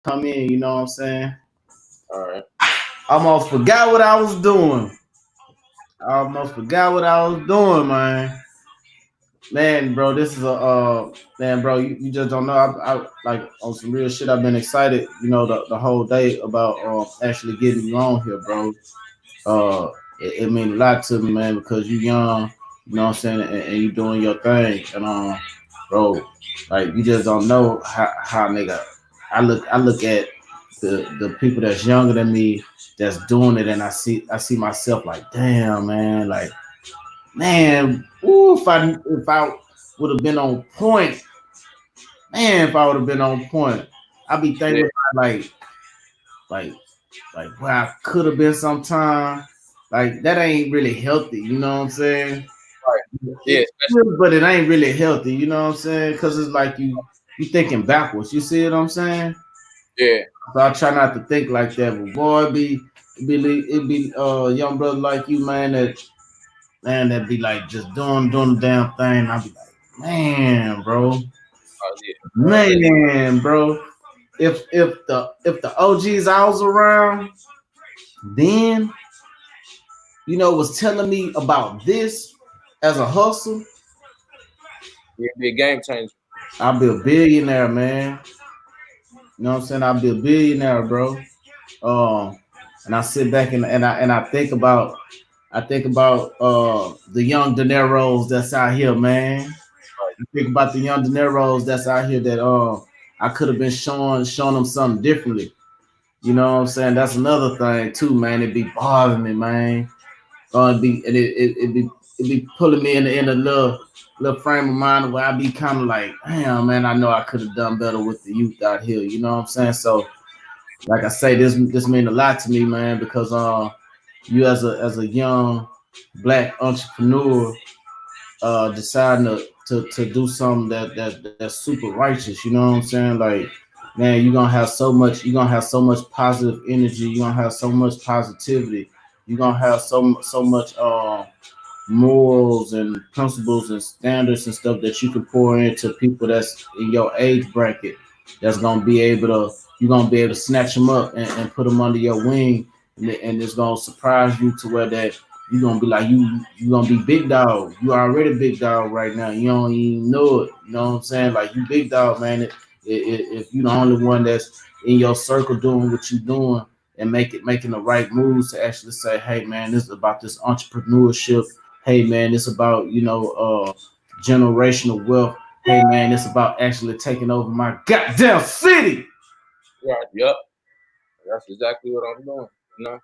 come in, you know what I'm saying? All right. Almost forgot what I was doing. Man. Man, bro, this is a man, bro. You just don't know. I like on some real shit. I've been excited, you know, the whole day about actually getting you on here, bro. It means a lot to me, man, because you young, you know what I'm saying, and you doing your thing, and bro, like you just don't know how nigga. I look at the people that's younger than me that's doing it, and I see myself like, damn, man, like, man, ooh, if I would have been on point, man, if I would have been on point, I'd be thinking Yeah. about like like where I could have been sometime. Like that ain't really healthy, you know what I'm saying? Right. Yeah. It is, but it ain't really healthy, you know what I'm saying? Because it's like you thinking backwards. You see what I'm saying? Yeah. So I try not to think like that. But boy, it be young brother like you, man. That be like just doing the damn thing. I be like, man, bro, Oh, yeah. man, bro. If the OGs I was around, then was telling me about this as a hustle, It'd be a game changer. I'll be a billionaire, man. You know what I'm saying? I'll be a billionaire, bro. And I sit back and I think about the young dineros that's out here, man. Right. I think about the young dineros that's out here that I could have been showing them something differently. You know what I'm saying? That's another thing too, man. It be bothering me, man. It be pulling me in a little frame of mind where I be kind of like, damn, man, I know I could have done better with the youth out here. You know what I'm saying? So, like I say, this mean a lot to me, man, because you as a young black entrepreneur deciding to do something that's super righteous. You know what I'm saying? Like, man, you're gonna have so much positive energy. You're gonna have so much positivity. You're gonna have so much morals and principles and standards and stuff that you can pour into people that's in your age bracket. That's gonna be able to You're gonna be able to snatch them up and put them under your wing, and it's gonna surprise you to where that you're gonna be like you gonna be big dog. You already big dog right now. You don't even know it. You know what I'm saying? Like you big dog, man. If you're the only one that's in your circle doing what you're doing and making the right moves to actually say, hey man, this is about this entrepreneurship. Hey man, it's about generational wealth. Hey man, it's about actually taking over my goddamn city. Right. Yep. That's exactly what I'm doing. You know.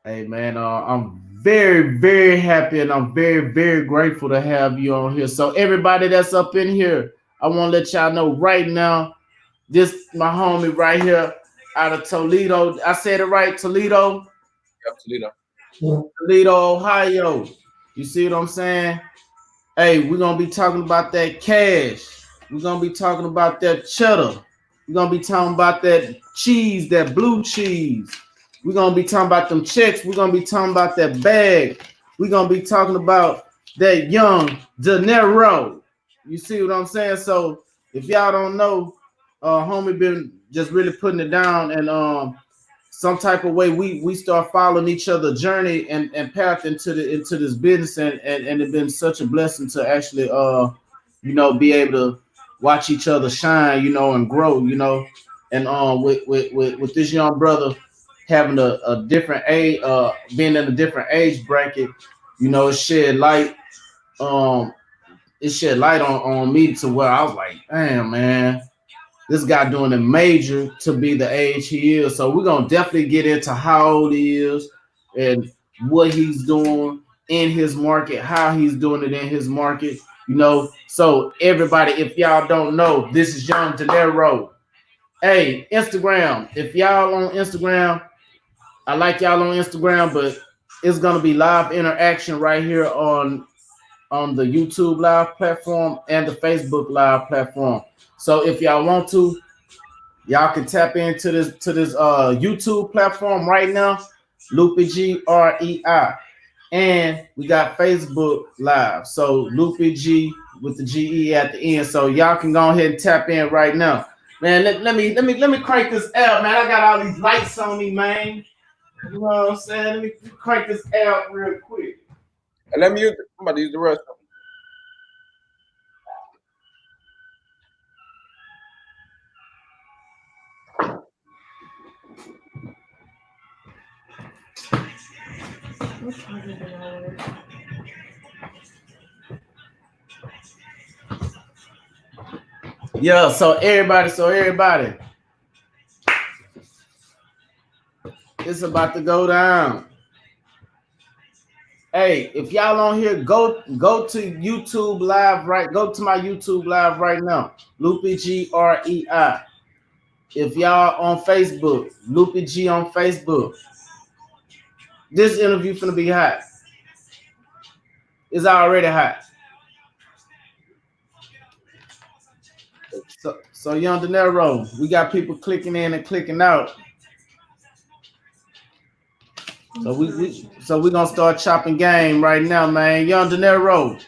Hey man, I'm very, very happy and I'm very, very grateful to have you on here. So everybody that's up in here, I want to let y'all know right now, this my homie right here out of Toledo. I said it right, Toledo, Yep. Toledo. Toledo, Ohio. You see what I'm saying? Hey, we're gonna be talking about that cash. We're gonna be talking about that cheddar. We're gonna be talking about that cheese, that blue cheese. We're gonna be talking about them checks. We're gonna be talking about that bag. We're gonna be talking about that young De Niro. You see what I'm saying? So if y'all don't know, homie been just really putting it down, and some type of way we start following each other's journey and path into this business, and it's been such a blessing to actually be able to watch each other shine, and grow, and with this young brother having a different age, being in a different age bracket, it shed light, um on me to where I was like, damn man, this guy doing a major to be the age he is. So we're gonna definitely get into how old he is and what he's doing in his market, how he's doing it in his market. So everybody, if y'all don't know, this is Young De Niro. Hey, Instagram. If y'all on Instagram, I like y'all on Instagram, but it's gonna be live interaction right here on the YouTube live platform and the Facebook live platform. So if y'all want to, y'all can tap into this YouTube platform right now, LupiGe REI, and we got Facebook Live. So LupiGe with the GE at the end. So y'all can go ahead and tap in right now. Man, let me crank this out, man. I got all these lights on me, man. You know what I'm saying? Let me crank this out real quick. And let me use. I'm about to use the rest of Yeah, so everybody, it's about to go down. Hey, if y'all on here, go to YouTube live, right? Go to my YouTube live right now. LupiGLC. If y'all on Facebook, LupiGe on Facebook. This interview finna be hot. It's already hot. So Young De Niro, we got people clicking in and clicking out. So we gonna start chopping game right now, man. Young De Niro.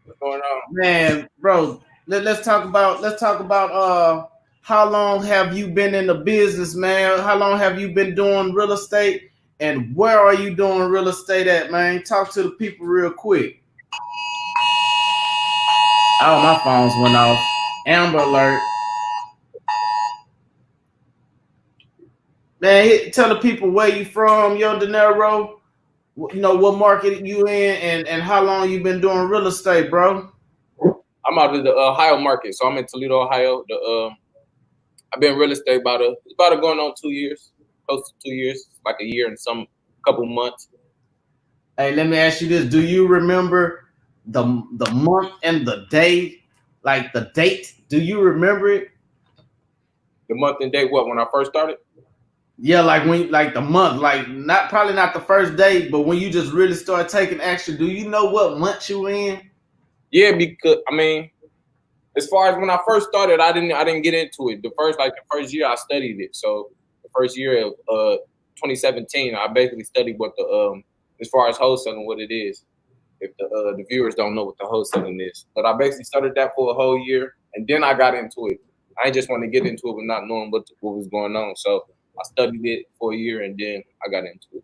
what's going on. Man, bro, let's talk about how long have you been in the business, man? How long have you been doing real estate? And where are you doing real estate at, man? Talk to the people real quick. Oh, my phones went off. Amber alert. Man, tell the people where you from, Young De Niro. You know what market you in, and how long you been doing real estate, bro. I'm out of the Ohio market, so I'm in Toledo, Ohio. I've been in real estate it's about going on 2 years, close to 2 years, like a year and some couple months. Hey, let me ask you this: do you remember the month and the day, like the date? Do you remember it? The month and date, what, when I first started? Yeah, like the month, like probably not the first day, but when you just really start taking action. Do you know what month you in? Yeah, because I mean, as far as when I first started, I didn't get into it. The first year I studied it. So the first year of 2017, I basically studied what the as far as wholesaling, what it is. If the viewers don't know what the wholesaling is, but I basically studied that for a whole year, and then I got into it. I just want to get into it, but not knowing what was going on. So I studied it for a year, and then I got into it.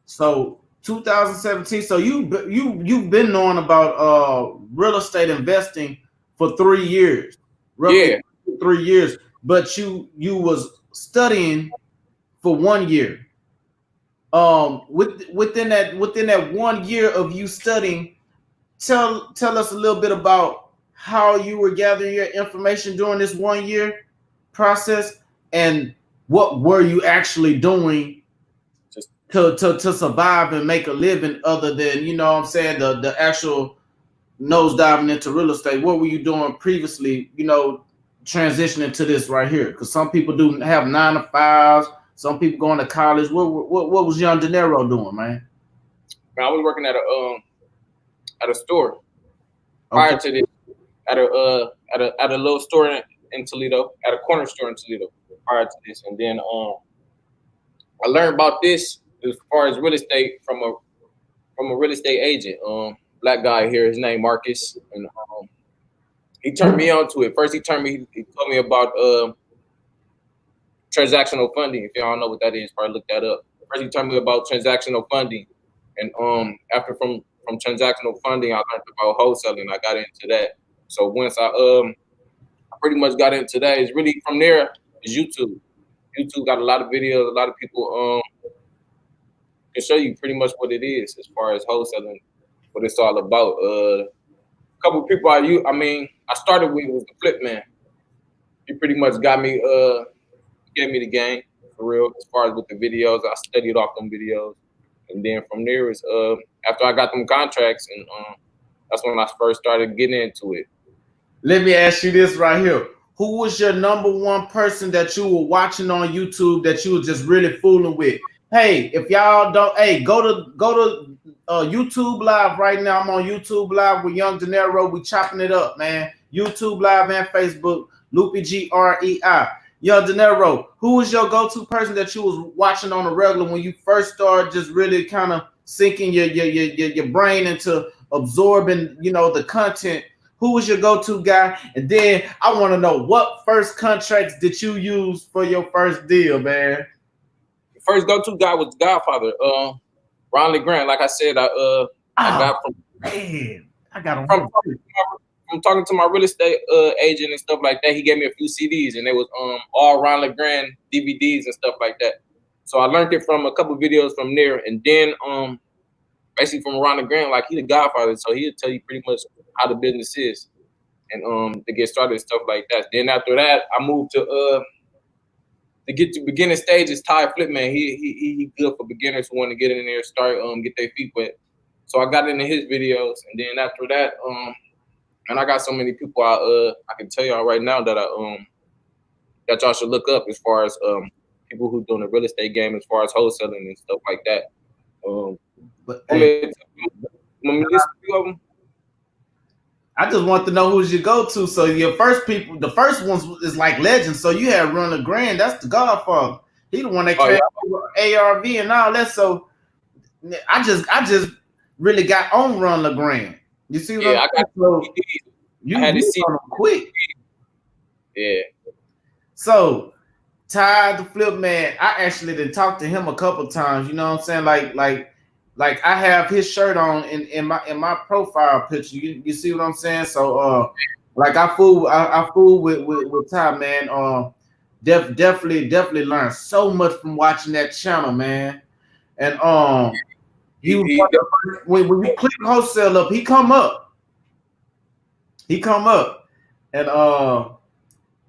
So 2017. So you've been knowing about real estate investing for 3 years, roughly 3 years. But you was studying for 1 year. Within that 1 year of you studying, tell us a little bit about how you were gathering your information during this 1 year process, and what were you actually doing to survive and make a living, other than, you know what I'm saying, the actual nose diving into real estate. What were you doing previously, you know, transitioning to this right here? Because some people do have 9-to-5s, some people going to college. What was Young De Niro doing, man? I was working at a store prior to this, at a little store in Toledo, at a corner store in Toledo prior to this, and then I learned about this as far as real estate from a real estate agent, black guy here. His name Marcus, and he turned me on to it. First, he told me about transactional funding. If y'all don't know what that is, probably look that up. First, he told me about transactional funding, and after from transactional funding, I learned about wholesaling. I got into that. So once I pretty much got into that, it's really from there is YouTube. YouTube got a lot of videos. A lot of people can show you pretty much what it is as far as wholesaling, what it's all about. A couple of people I started with was the Flip Man. He pretty much got me, gave me the game for real. As far as with the videos, I studied off them videos, and then from there is after I got them contracts, and that's when I first started getting into it. Let me ask you this right here. Who was your number one person that you were watching on YouTube that you were just really fooling with? Hey, if y'all don't, hey, go to YouTube live right now. I'm on YouTube live with Young De Niro. We chopping it up, man. YouTube live and Facebook, LupiGLC. Young De Niro, who was your go-to person that you was watching on a regular when you first started just really kind of sinking your brain into absorbing, you know, the content Who was your go-to guy? And then I want to know what first contracts did you use for your first deal, man? The first go-to guy was Godfather, Ron LeGrand. Like I said, I got from man, I got him. From talking to my real estate agent and stuff like that. He gave me a few CDs, and they was all Ron LeGrand DVDs and stuff like that. So I learned it from a couple videos from there, and then basically from Ron LeGrand, like he's the Godfather, so he'll tell you pretty much how the business is and to get started and stuff like that. Then after that, I moved to get to beginning stages. Ty Flipman, he good for beginners who want to get in there, start get their feet wet. So I got into his videos, and then after that, and I got so many people I can tell y'all right now that that y'all should look up as far as people who doing the real estate game as far as wholesaling and stuff like that. But hey, I just want to know who's your go-to. So your first people, the first ones is like legends. So you had Ron LeGrand, that's the Godfather. He the one that came with ARV and all that. So I just really got on Ron LeGrand. You see what I'm saying? So you had to see him quick. Yeah. So Ty the Flip Man, I actually did talk to him a couple times. You know what I'm saying? Like I have his shirt on in my profile picture. You see what I'm saying? So like I fool with Ty, man. Definitely learned so much from watching that channel, man. And he was when you click wholesale up, he come up. And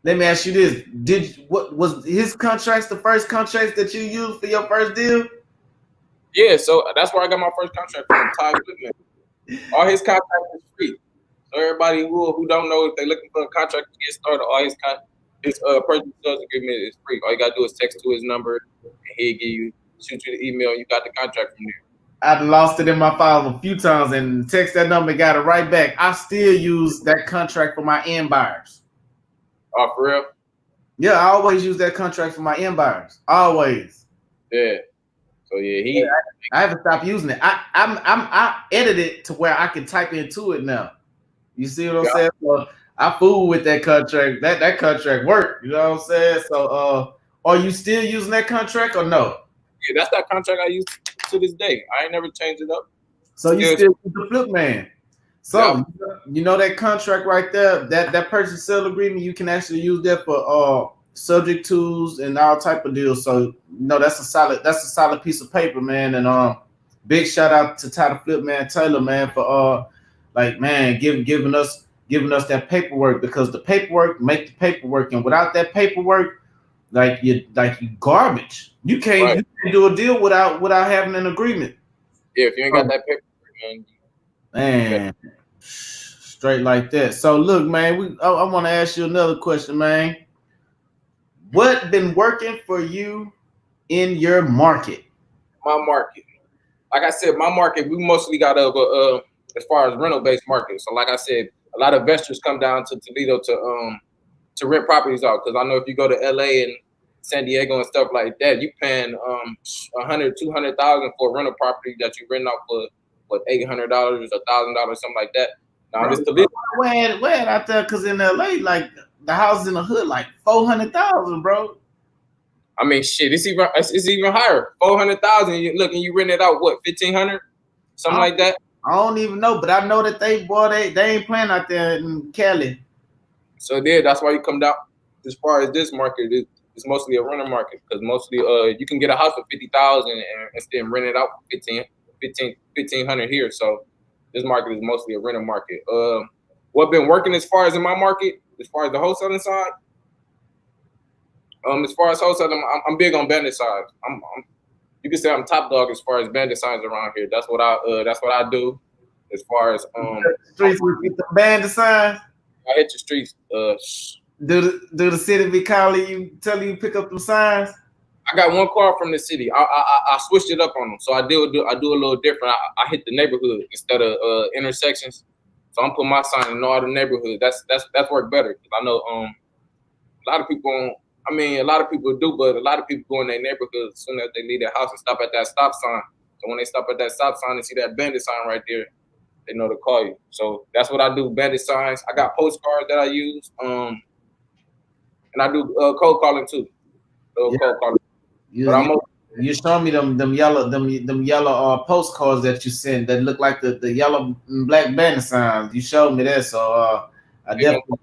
let me ask you this: what was his contracts? The first contracts that you used for your first deal? Yeah, so that's where I got my first contract from Ty Flipman. All his contracts is free. So everybody who don't know if they're looking for a contract to get started, all his purchase sales agreement is free. All you gotta do is text to his number, and he'll shoot you the email, and you got the contract from there. I've lost it in my files a few times and text that number, got it right back. I still use that contract for my end buyers. Oh, for real? Yeah, I always use that contract for my end buyers. Always. Yeah. So yeah, I haven't stopped using it. I edited it to where I can type into it now. You see what I'm saying? So I fool with that contract. That contract worked. You know what I'm saying? So are you still using that contract or no? Yeah, that's that contract I use to this day. I ain't never changed it up. So you still use the Flip Man. So you know that contract right there, that purchase sale agreement, you can actually use that for subject tools and all type of deals. So that's a solid piece of paper, man. And big shout out to Ty the Flip Man Taylor, man, for giving us that paperwork, because the paperwork make the paperwork, and without that paperwork, like you garbage. You can't do a deal without having an agreement. Yeah, if you ain't got that paperwork, man. Straight like that. So look, man, I want to ask you another question, man. What been working for you in your market? My market, like I said, my market, we mostly got as far as rental based market. So like I said, a lot of investors come down to Toledo to rent properties out, because I know if you go to LA and San Diego and stuff like that, you paying $100,000, $200,000 for a rental property that you rent out for $800, $1,000, something like that. Now this Toledo, where out there? Because in LA, like the houses in the hood, like $400,000, bro. I mean, shit, it's even higher, $400,000. Look, and you rent it out what, $1,500, something like that. I don't even know, but I know that they ain't playing out there in Cali. So that's why you come down. As far as this market, it's mostly a rental market, because mostly you can get a house for $50,000 and instead rent it out for $1,500 here. So this market is mostly a rental market. What been working as far as in my market, as far as the wholesaling side? As far as wholesaling, I'm big on bandit signs. You can say I'm top dog as far as bandit signs around here. That's what I do. As far as streets, we get the bandit signs. I hit the streets. Do the city be calling you, telling you pick up them signs? I got one call from the city. I switched it up on them, so I do a little different. I hit the neighborhood instead of intersections. So I'm putting my sign in all the neighborhoods. That's worked better, because I know a lot of people. I mean, a lot of people do, but a lot of people go in their neighborhoods as soon as they leave their house and stop at that stop sign. So when they stop at that stop sign and see that bandit sign right there, they know to call you. So that's what I do. Bandit signs. I got postcards that I use. And I do cold calling too. Yeah. Cold calling. You show me them yellow postcards that you sent that look like the yellow and black bandit signs. You showed me that, so I definitely.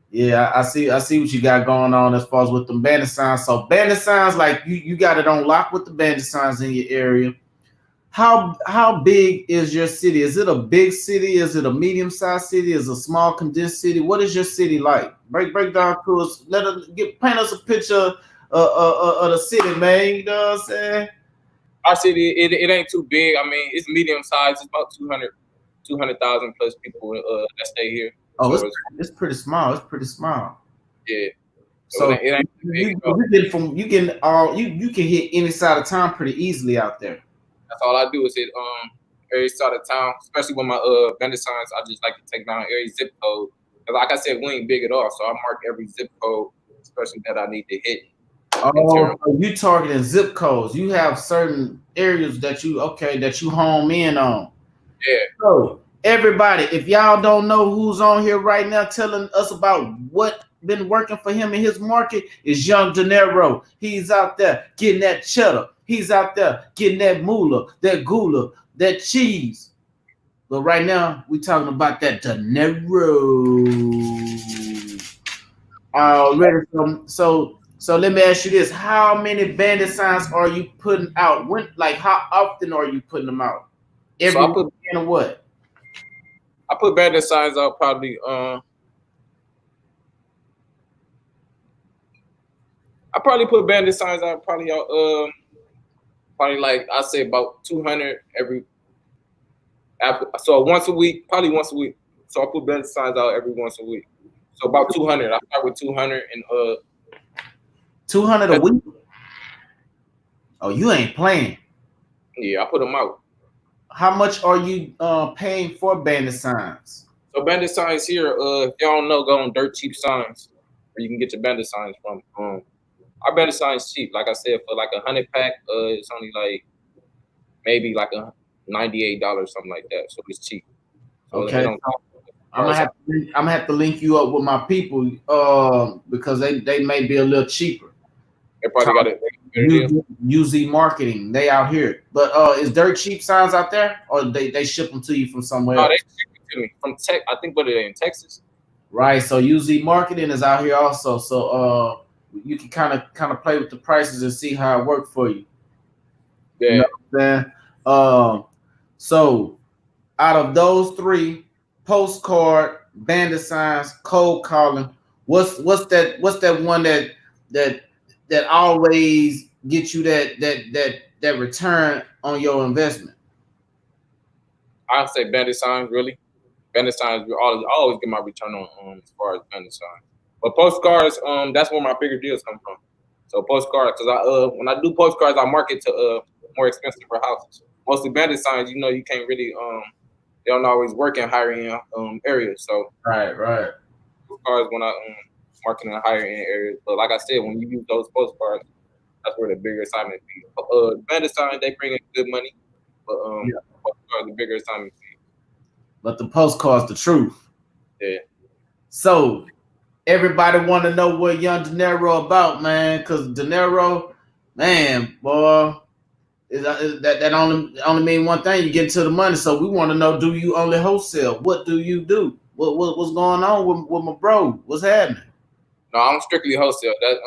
Yeah, I see what you got going on as far as with the bandit signs. So bandit signs, like you got it on lock with the bandit signs in your area. How big is your city? Is it a big city? Is it a medium-sized city? Is it a small condensed city? What is your city like? Break down to us. Paint us a picture of the city, man. You know what I'm saying? Our city, it ain't too big. I mean, it's medium sized. It's about 200,000 plus people that stay here. Oh, so it's pretty small. It's pretty small. Yeah. So it ain't you can hit any side of town pretty easily out there. That's all I do is hit every side of town, especially with my bandit signs. I just like to take down every zip code. Cause like I said, we ain't big at all, so I mark every zip code, especially that I need to hit. Oh, so you targeting zip codes. You have certain areas that you home in on. Yeah. So everybody, if y'all don't know who's on here right now telling us about what been working for him in his market, is Young Dinero. He's out there getting that cheddar. He's out there getting that moolah, that gula, that cheese. But right now, we talking about that Dinero. Already, so let me ask you this: how many bandit signs are you putting out? How often are you putting them out? Every weekend or what? I put bandit signs out probably. I probably put bandit signs out probably like I say about 200 every. So once a week, probably once a week. So I put bandit signs out every once a week. So about 200. I start with 200 and 200 a week. Oh, you ain't playing. Yeah, I put them out. How much are you paying for bandit signs? So bandit signs here, if y'all don't know, go on Dirt Cheap Signs, where you can get your bandit signs from. Our bandit signs cheap. Like I said, for like 100 pack, it's only like maybe like $98, something like that. So it's cheap. So okay. I'm gonna have to link you up with my people because they may be a little cheaper. They probably got it. UZ Marketing, they out here. But is Dirt Cheap Signs out there, or they ship them to you from somewhere else? They ship it to me from I think what are they in Texas? Right. So UZ Marketing is out here also. So you can kind of play with the prices and see how it works for you. Yeah. You know what I'm saying? So out of those three, postcard, bandit signs, cold calling, what's that one that always gets you that return on your investment? I'd say bandit signs, really. Bandit signs, I always get my return on as far as bandit signs. But postcards, that's where my bigger deals come from. So postcards, because when I do postcards, I market to more expensive for houses. Mostly bandit signs, you can't really they don't always work in higher end areas. So right. Postcards when I market in higher end areas. But like I said, when you use those postcards, that's where the bigger assignment fee. Bandit signs, they bring in good money, but postcards the bigger assignment fee. But the postcard's the truth. Yeah. So everybody want to know what Young Dinero about, man, because Dinero, man, boy, that only mean one thing: you get into the money. So we want to know: do you only wholesale? What do you do? What's going on with my bro? What's happening? No, I'm strictly wholesale. That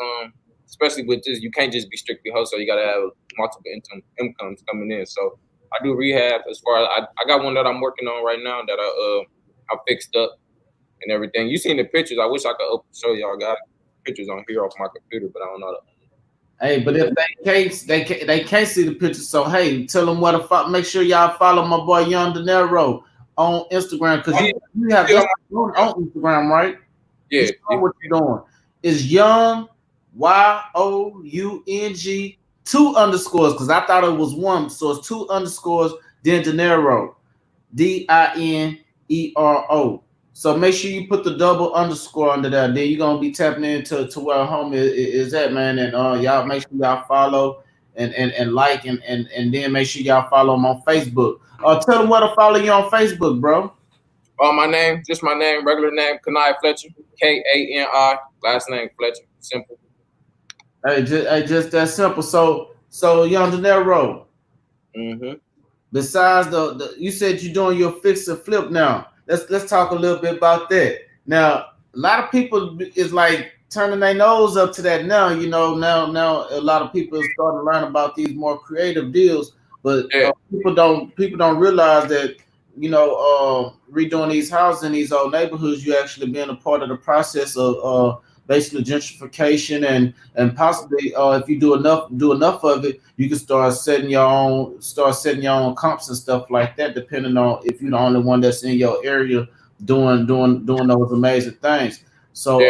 especially with this, you can't just be strictly wholesale. You gotta have multiple incomes coming in. So I do rehab as far as I got one that I'm working on right now that I fixed up and everything. You seen the pictures? I wish I could show y'all. Got pictures on here off my computer, but I don't know that. Hey, but if they can't see the pictures, so hey, tell them what to make sure y'all follow my boy Young Dinero on Instagram, because you have on Instagram, right? Yeah. What you doing? Is Young YOUNG 2 underscores, because I thought it was one, so it's 2 underscores then Dinero DINERO. So make sure you put the double underscore under that. Then you're gonna be tapping into where home is at, man. And y'all make sure y'all follow and like and then make sure y'all follow him on Facebook. Tell them where to follow you on Facebook, bro. My name, just my name, regular name, Kani Fletcher, Kani, last name Fletcher, simple. Hey, just that simple. So Young De Niro. Besides you said you're doing your fix and flip now. Let's talk a little bit about that. Now, a lot of people is like turning their nose up to that now. You know, now a lot of people are starting to learn about these more creative deals, but people don't realize that redoing these houses in these old neighborhoods, you actually being a part of the process of basically gentrification and possibly if you do enough of it, you can start setting your own comps and stuff like that, depending on if you're the only one that's in your area doing those amazing things. So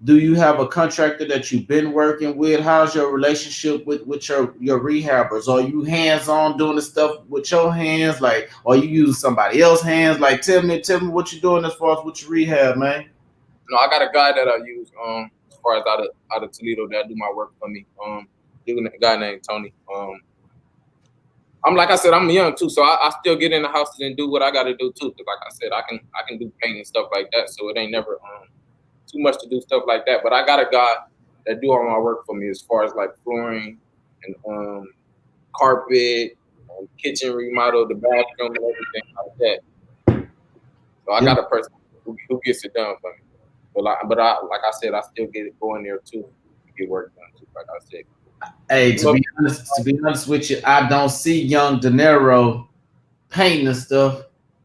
do you have a contractor that you've been working with? How's your relationship with your rehabbers? Are you hands-on doing the stuff with your hands, like, or you using somebody else's hands? Like, tell me what you're doing as far as with your rehab, man. No, I got a guy that I use as far as out of Toledo that do my work for me. A guy named Tony. I'm like I said, I'm young too, so I still get in the houses and do what I got to do too. Cause like I said, I can do paint and stuff like that, so it ain't never too much to do stuff like that. But I got a guy that do all my work for me as far as like flooring and carpet, kitchen remodel, the bathroom, and everything like that. So I got a person who gets it done for me. But I like I said, I still get it going there too to get work done too. Like I said. Hey, to be honest with you, I don't see Young De Niro painting and stuff.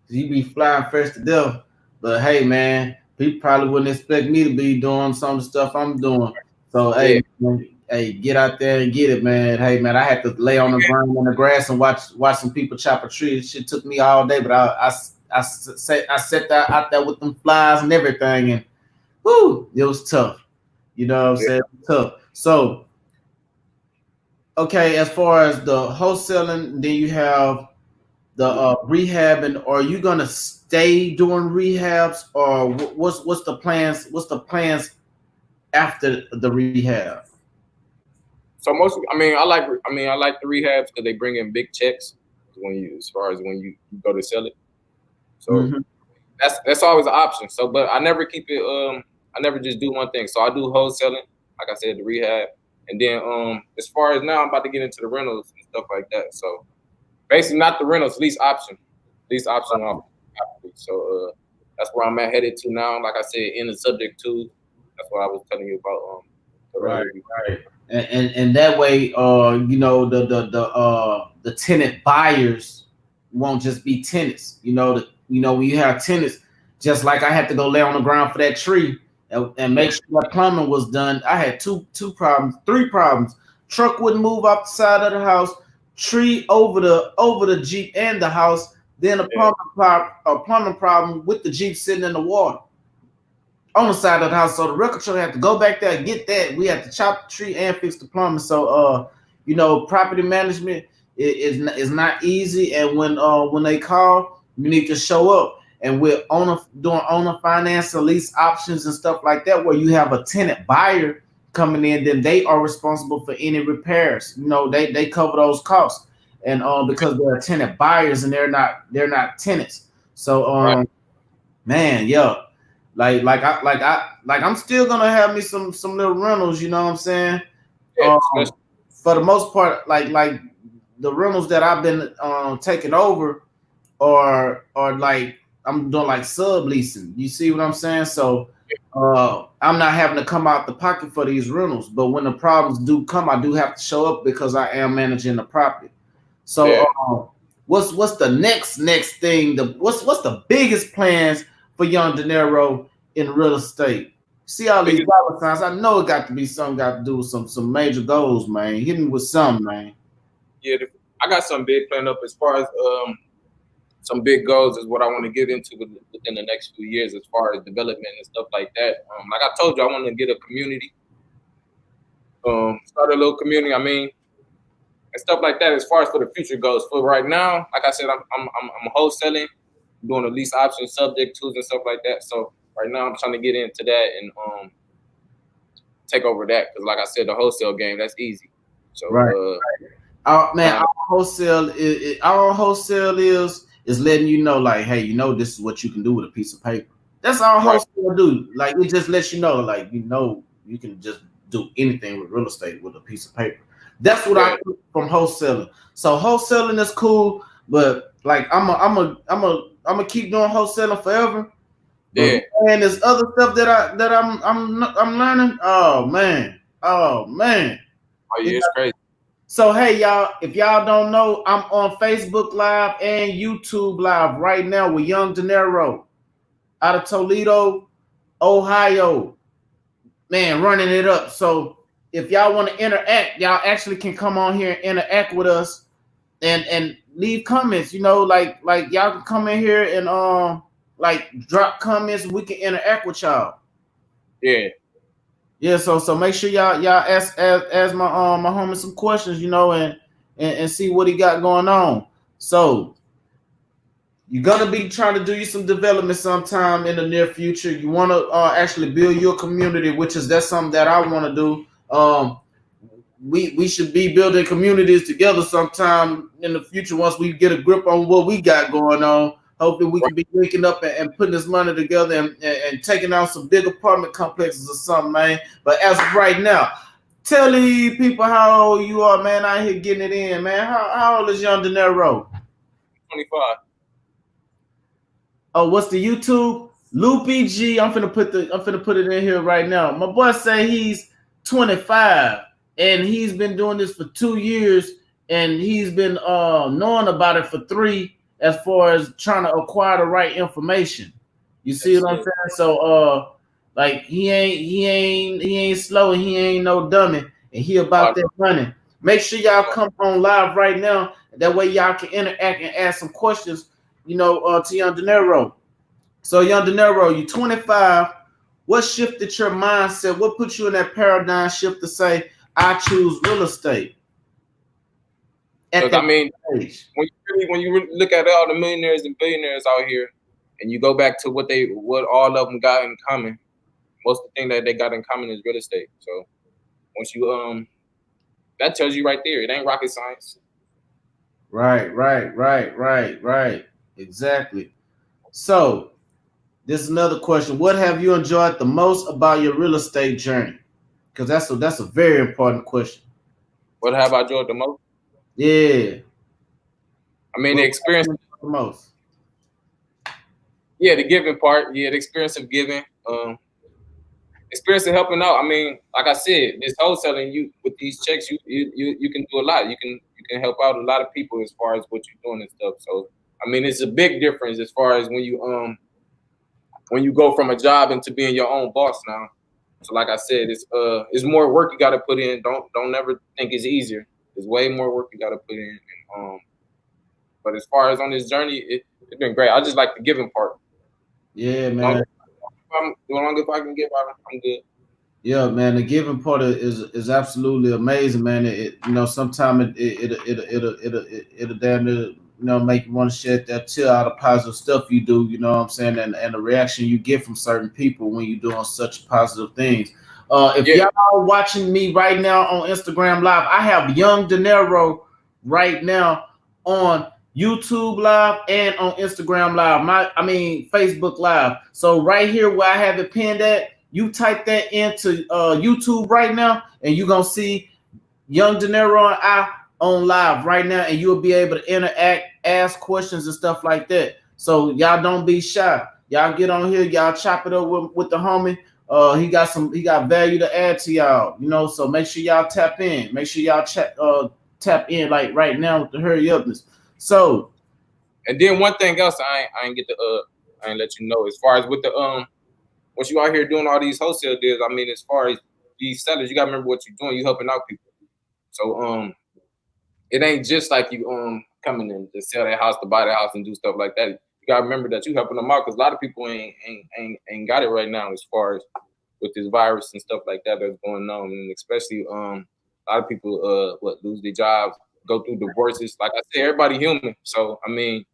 He be flying fresh to death. But hey, man, people probably wouldn't expect me to be doing some of the stuff I'm doing. So hey, man, get out there and get it, man. Hey, man, I had to lay on the ground in the grass and watch some people chop a tree. This shit took me all day, but I sat there out there with them flies and everything, and whoo, it was tough. You know what I'm saying? Tough. So, okay, as far as the wholesaling, then you have the rehabbing. Are you gonna stay doing rehabs, or what's the plans? What's the plans after the rehab? So I like the rehabs because they bring in big checks as far as when you go to sell it. So that's always an option. So, but I never keep it. I never just do one thing. So I do wholesaling, like I said, the rehab, and then as far as now, I'm about to get into the rentals and stuff like that. So basically, not the rentals, lease option off. So that's where I'm headed to now. Like I said, in the subject to. That's what I was telling you about. Right. And that way, the tenant buyers won't just be tenants. When you have tenants, just like I had to go lay on the ground for that tree and make sure that plumbing was done. I had three problems. Truck wouldn't move off the side of the house. Tree over the Jeep and the house. Then a plumbing problem with the Jeep sitting in the water on the side of the house. So the record truck had to go back there and get that. We had to chop the tree and fix the plumbing. So property management is not easy. And when they call, you need to show up. And we're doing owner finance and lease options and stuff like that, where you have a tenant buyer coming in, then they are responsible for any repairs. They cover those costs. And because they're tenant buyers and they're not tenants. So man, yeah. Like I'm still gonna have me some little rentals, you know what I'm saying? For the most part, like the rentals that I've been taking over are like I'm doing like subleasing. You see what I'm saying? So I'm not having to come out the pocket for these rentals, but when the problems do come, I do have to show up because I am managing the property. So what's the next thing? What's the biggest plans for Young De Niro in real estate? See all these dollar signs. I know it got to be something got to do with some major goals, man. Hit me with some, man. Yeah, I got some big planned up as far as some big goals is what I want to get into within the next few years as far as development and stuff like that. Like I told you, I want to get a community, start a little community. And stuff like that. As far as for the future goes, for right now, like I said, I'm wholesaling, doing a lease option, subject tools and stuff like that. So right now, I'm trying to get into that and take over that because, like I said, the wholesale game, that's easy. So Right. Man, our wholesale is letting you know, like, hey, you know, this is what you can do with a piece of paper. That's all wholesale do. Like, it just lets you know, like, you know, you can just do anything with real estate with a piece of paper. That's what I took from wholesaling. So wholesaling is cool, but like I'm keep doing wholesaling forever. But man, there's other stuff that I'm learning. Oh man. Oh yeah, it's crazy. So hey y'all, if y'all don't know, I'm on Facebook Live and YouTube Live right now with Young Dinero out of Toledo, Ohio. Man, running it up. So if y'all want to interact, y'all actually can come on here and interact with us and leave comments. You know, like y'all can come in here and like drop comments. We can interact with y'all. Yeah. So make sure y'all ask my homie some questions. You know, and see what he got going on. So you're gonna be trying to do you some development sometime in the near future. You want to actually build your community, that's something that I want to do. We should be building communities together sometime in the future once we get a grip on what we got going on. Hopefully we can be linking up and putting this money together and taking out some big apartment complexes or something, man. But as of right now, tell the people how old you are, man, out here getting it in, man. How old is Young Dinero? 25. Oh, what's the YouTube? LupiGe. I'm finna put it in here right now. My boy say he's 25 and he's been doing this for 2 years and he's been knowing about it for 3 as far as trying to acquire the right information. You see what I'm saying? So like he ain't slow and he ain't no dummy and he about that money. Make sure y'all come on live right now. That way y'all can interact and ask some questions, you know, to Young Dinero. So Young Dinero, you 25. What shifted your mindset? What put you in that paradigm shift to say, I choose real estate? Because I mean, when you really look at all the millionaires and billionaires out here, and you go back to what all of them got in common, most of the thing that they got in common is real estate. So once you that tells you right there, it ain't rocket science. Right. Exactly. So this is another question. What have you enjoyed the most about your real estate journey? Because that's a very important question. What have I enjoyed the most? Yeah. I mean, the experience the most. Yeah, the giving part. Yeah, the experience of giving. Experience of helping out. I mean, like I said, this wholesaling, you with these checks, you can do a lot. You can help out a lot of people as far as what you're doing and stuff. So I mean, it's a big difference as far as when you go from a job into being your own boss now. So like I said, it's more work you got to put in. Don't never think it's easier. There's way more work you got to put in. But as far as on this journey, it's been great. I just like the giving part. Yeah, man. As long as I can give out, I'm good. Yeah, man, the giving part is absolutely amazing, man. Sometimes it'll damn near, make you want to shed that tear out of positive stuff you do, you know what I'm saying, and the reaction you get from certain people when you're doing such positive things. If y'all are watching me right now on Instagram Live, I have Young Dinero right now on YouTube Live and on Instagram Live. Facebook Live. So right here where I have it pinned at, you type that into YouTube right now, and you're gonna see Young Dinero and I on live right now, and you'll be able to interact, ask questions and stuff like that. So y'all don't be shy. Y'all get on here, y'all chop it up with the homie. He got value to add to y'all, you know. So make sure y'all tap in. Make sure y'all tap in like right now with the hurry upness. So, and then one thing else, I ain't let you know as far as with the once you out here doing all these wholesale deals, I mean, as far as these sellers, you gotta remember what you're doing. You helping out people. So it ain't just like you coming in to sell that house, to buy the house, and do stuff like that. You gotta remember that you helping them out because a lot of people ain't got it right now as far as with this virus and stuff like that that's going on, and especially a lot of people lose their jobs, go through divorces. Like I said, everybody human. So I mean,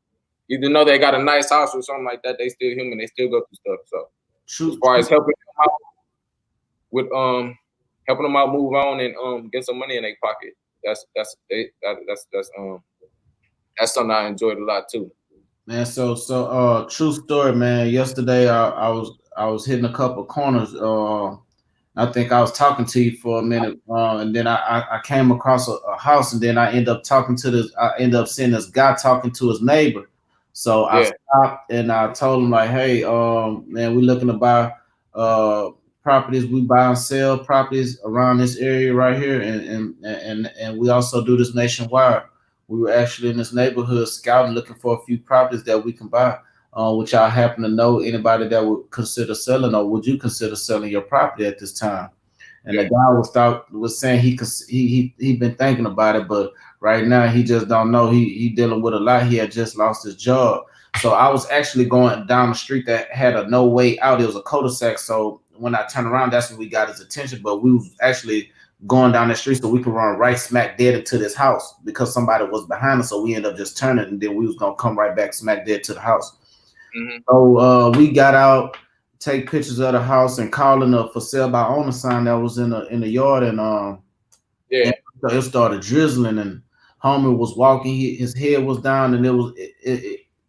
even though they got a nice house or something like that, they still human. They still go through stuff. So. As far as helping them out with helping them out move on and get some money in their pocket. that's something I enjoyed a lot too. Man, so true story, man. Yesterday I was hitting a couple corners. I think I was talking to you for a minute, and then I came across a house, and then I end up talking to this. I end up seeing this guy talking to his neighbor. So I stopped and I told him like, "Hey, man, we looking to buy properties. We buy and sell properties around this area right here, and we also do this nationwide. We were actually in this neighborhood scouting, looking for a few properties that we can buy. Which I happen to know anybody that would consider selling, or would you consider selling your property at this time?" And the guy was saying he been thinking about it, but right now he just don't know. He dealing with a lot. He had just lost his job. So I was actually going down the street that had a no way out. It was a cul-de-sac. So when I turned around, that's when we got his attention. But we was actually going down the street so we could run right smack dead into this house because somebody was behind us. So we ended up just turning, and then we was gonna come right back smack dead to the house. Mm-hmm. So we got out, take pictures of the house, and calling a for sale by owner sign that was in the yard, and and it started drizzling, and homie was walking, his head was down, and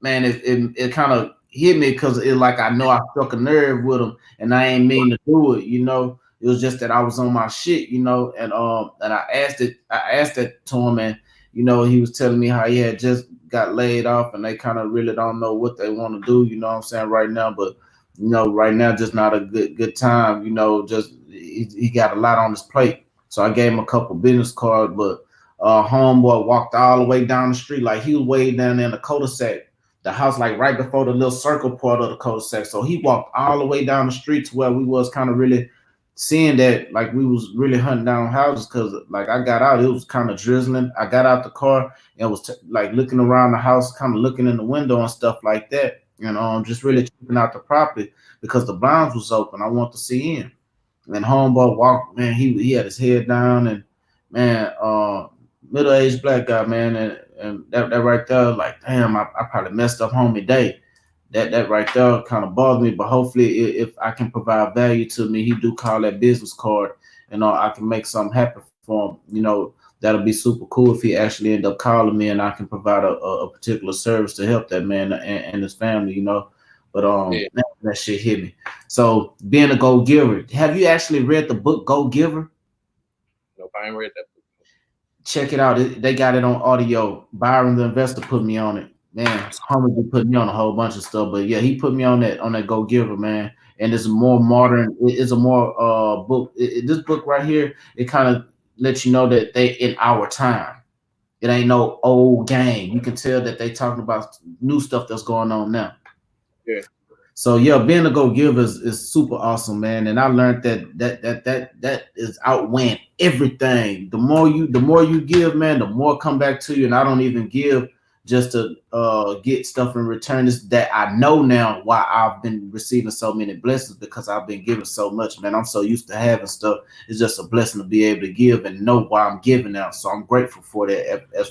it kind of hit me because it like I know I struck a nerve with him, and I ain't mean to do it, you know. It was just that I was on my shit, you know, and I asked it to him, and you know, he was telling me how he had just got laid off, and they kind of really don't know what they want to do, you know what I'm saying, right now. But you know, right now just not a good time, you know. Just he got a lot on his plate, so I gave him a couple business cards. But homeboy walked all the way down the street, like he was way down there in the cul-de-sac, the house like right before the little circle part of the cul-de-sac. So he walked all the way down the street to where we was kind of really seeing that, like we was really hunting down houses, because like I got out, it was kind of drizzling. I got out the car and was like looking around the house, kind of looking in the window and stuff like that, and just really checking out the property because the blinds was open. I want to see in. And homeboy walked, man, he had his head down, and man, middle-aged black guy, man, and that right there, like, damn, I probably messed up homie day. That right there kind of bothers me, but hopefully if I can provide value to me, he do call that business card, and I can make something happen for him. You know, that'll be super cool if he actually end up calling me, and I can provide a particular service to help that man and his family, you know. But man, that shit hit me. So being a go giver, have you actually read the book Go Giver? Nope, I ain't read that book. Check it out. They got it on audio. Byron the Investor put me on it. Man, homie be putting me on a whole bunch of stuff, but yeah, he put me on that Go Giver, man. And it's more modern. It's a more book. This book right here, it kind of lets you know that they in our time. It ain't no old game. You can tell that they talking about new stuff that's going on now. Yeah. So yeah, being a go giver is super awesome, man. And I learned that is outweighing everything. The more you give, man, the more come back to you. And I don't even give just to get stuff in return. Is that I know now why I've been receiving so many blessings, because I've been giving so much, man. I'm so used to having stuff. It's just a blessing to be able to give and know why I'm giving out. So I'm grateful for that. At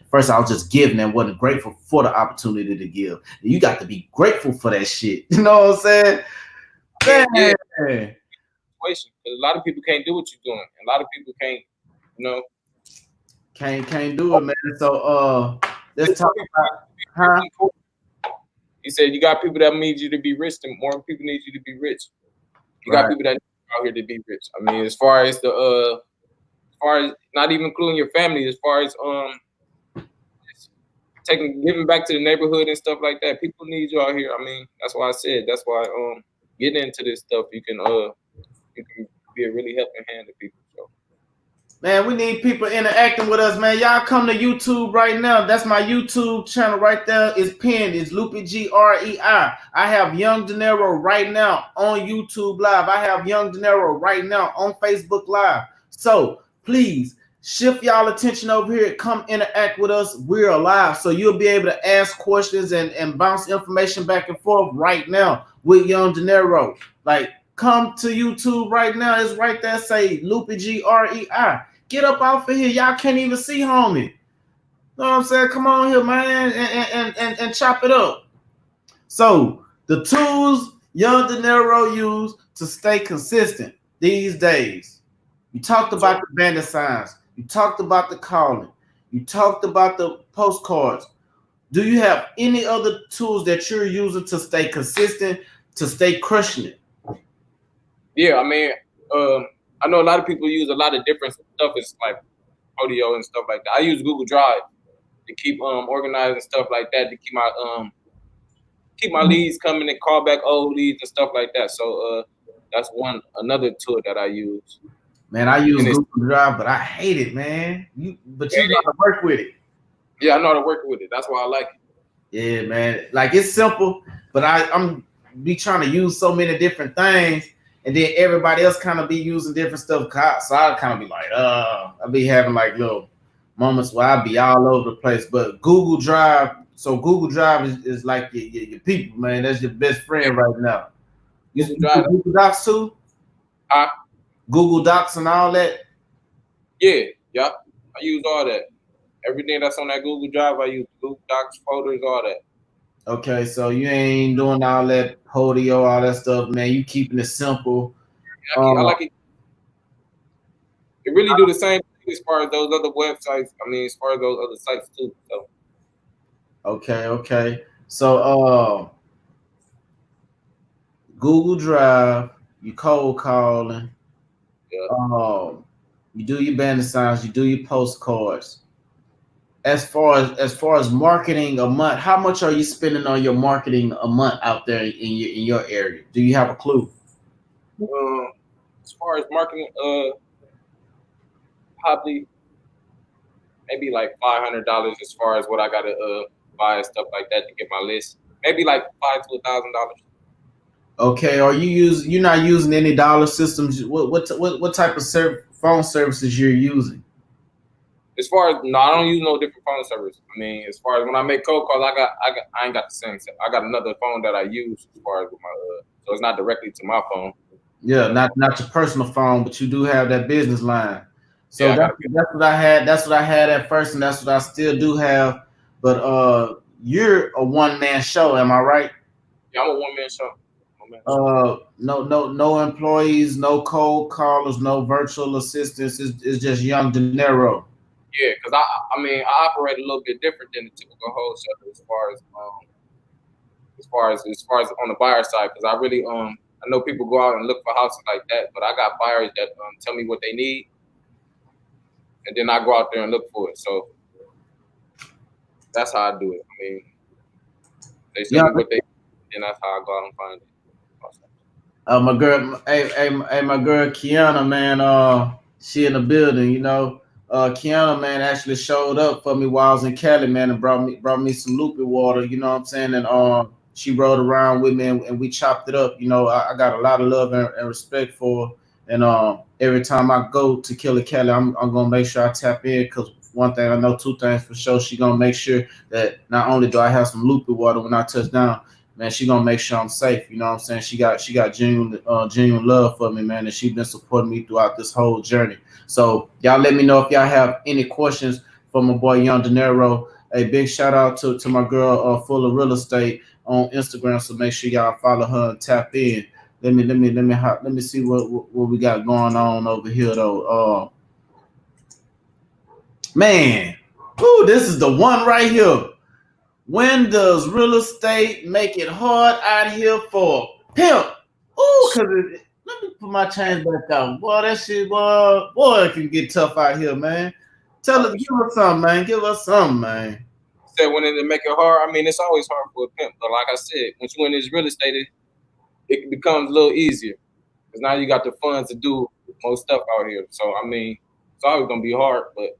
first I was just giving and wasn't grateful for the opportunity to give. You got to be grateful for that shit. You know what I'm saying? Man. Yeah. Because a lot of people can't do what you're doing. A lot of people can't, you know. Can't do it, man. So let's talk about He said you got people that need you to be rich, and more people need you to be rich. You got people that need you out here to be rich. I mean, as far as not even including your family, as far as giving back to the neighborhood and stuff like that, people need you out here. I mean, that's why I said, that's why getting into this stuff, you can be a really helping hand to people. So. Man, we need people interacting with us, man. Y'all come to YouTube right now. That's my YouTube channel right there. It's pinned. It's LupiGlc. I have Young Dinero right now on YouTube Live. I have Young Dinero right now on Facebook Live. So please shift y'all attention over here. Come interact with us. We're alive. So you'll be able to ask questions and bounce information back and forth right now with Young Dinero. Like, come to YouTube right now. It's right there. Say LupiGlc. Get up off of here. Y'all can't even see homie. Know what I'm saying? Come on here, man, and chop it up. So the tools Young Dinero use to stay consistent these days. We talked about the bandit signs. You talked about the calling. You talked about the postcards. Do you have any other tools that you're using to stay consistent, to stay crushing it? Yeah, I mean, I know a lot of people use a lot of different stuff. It's like audio and stuff like that. I use Google Drive to keep organized and stuff like that, to keep my leads coming and call back old leads and stuff like that. So that's another tool that I use. Man, I use Google Drive, but I hate it, man. But you got to work with it. Yeah, I know how to work with it. That's why I like it. Yeah, man. Like, it's simple, but I'm be trying to use so many different things, and then everybody else kind of be using different stuff. So I kind of be like, I'll be having like little moments where I'll be all over the place. But Google Drive, so Google Drive is like your people, man. That's your best friend right now. You use Google Docs too? Google Docs and all that? Yeah. I use all that. Everything that's on that Google Drive, I use Google Docs, folders, all that. Okay, so you ain't doing all that Podio, all that stuff, man. You keeping it simple. I like it. It really do the same thing as far as those other websites. I mean, as far as those other sites too. So. Okay. So Google Drive, you cold calling. Yeah. You do your banner signs, you do your postcards. As far as marketing a month, how much are you spending on your marketing a month out there in your area? Do you have a clue? As far as marketing, probably maybe like $500 as far as what I gotta buy and stuff like that to get my list. Maybe like $500 to $1,000. Okay, you're not using any dollar systems? What type of phone services you're using? As far as I don't use no different phone service. I mean, as far as when I make cold calls, I ain't got the same. I got another phone that I use as far as with my so it's not directly to my phone. Yeah, not your personal phone, but you do have that business line. So yeah, that's what I had. That's what I had at first, and that's what I still do have. But you're a one-man show, am I right? Yeah, I'm a one-man show. No employees, no cold callers, no virtual assistants. It's just young dinero. Yeah, because I mean I operate a little bit different than the typical wholesaler as far as on the buyer side, because I really I know people go out and look for houses like that, but I got buyers that tell me what they need, and then I go out there and look for it. So that's how I do it. I mean, they tell me what they need, and that's how I go out and find it. My girl Kiana, man, she in the building, you know. Kiana, man, actually showed up for me while I was in Cali, man, and brought me some Lupi water, you know what I'm saying? And she rode around with me and we chopped it up. You know, I got a lot of love and respect for her. And every time I go to Killer Cali, I'm gonna make sure I tap in, because one thing I know, two things for sure. She gonna make sure that not only do I have some Lupi water when I touch down, man, she gonna make sure I'm safe. You know what I'm saying? She got genuine love for me, man, and she been supporting me throughout this whole journey. So y'all let me know if y'all have any questions for my boy Young Dinero. A big shout out to my girl Full of Real Estate on Instagram. So make sure y'all follow her and tap in. Let me see what we got going on over here though. Man, ooh, this is the one right here. When does real estate make it hard out here for a pimp? Ooh, cause let me put my chains back out. Boy, that shit, boy, it can get tough out here, man. Give us something, man. Give us something, man. Said when it make it hard, I mean, it's always hard for a pimp. But like I said, once you in this real estate, it becomes a little easier, because now you got the funds to do most stuff out here. So I mean, it's always gonna be hard, but